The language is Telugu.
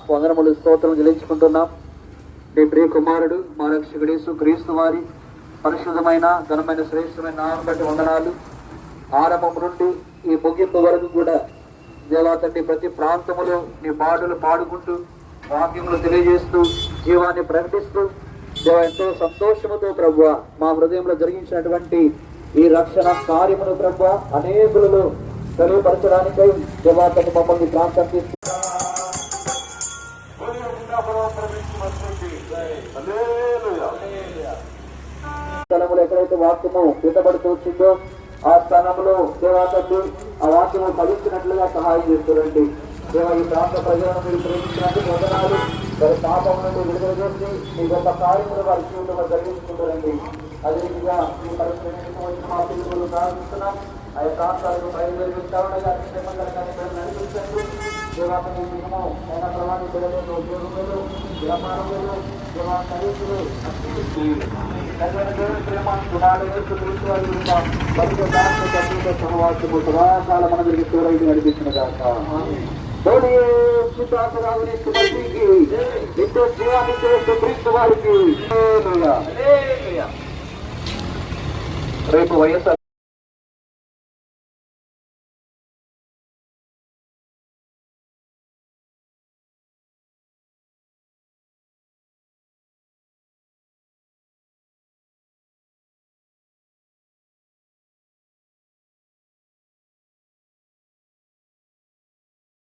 వందనములు స్తోత్రం చెల్లించుకుంటున్నాం. నీ ప్రియ కుమారుడు మా రక్షకుడు యేసుక్రీస్తు వారి పరిశుద్ధమైన ఘనమైన శ్రేష్టమైన నామం బట్టి వందనాలు. ఆరంభం నుండి ఈ ముగింపు వరకు కూడా దేవా తండ్రి ప్రతి ప్రాంతములో నీ పాటలు పాడుకుంటూ వాక్యములు తెలియజేస్తూ జీవాన్ని ప్రకటిస్తూ దేవా ఎంతో సంతోషముతో ప్రభువా మా హృదయంలో జరిగించినటువంటి ఈ రక్షణ కార్యమును ప్రభువా అనేకులలో తెలియపరచడానికై దేవా తండ్రి మమ్మల్ని ప్రాంతం స్థలములు ఎక్కడైతే వాక్యము పెట్టబడుతూ వచ్చిందో ఆ స్థానంలో దేవా తండ్రి ఆ వాక్యము ఫలించినట్లుగా సహాయం చేస్తురండి. దేవా ఈ ప్రాంత ప్రజలను మీరు ప్రేమించినందుకు వందనాలు. వారి పాపం నుండి విడుదల చేసి మీ గొప్ప కార్యములు వారి జీవితంలో జరిగించుకుంటారండి. అదేవిధంగా ఈ పరిస్థితి వచ్చిన మా పిల్లలు ప్రారంభిస్తున్నాం. ఆయా ప్రాంతాలకు బయలుదేరుతా ఉండగా నడిపించండి. దేవాన్ని దినము ఆయన ప్రమాణి పిల్లలు ఉద్యోగములు వ్యాపారములు దేవా ఖరీదులు సహవాసము సదాకాలం మనకి తోడైతే నడిపించిన దాకా రేపు వైఎస్ఆర్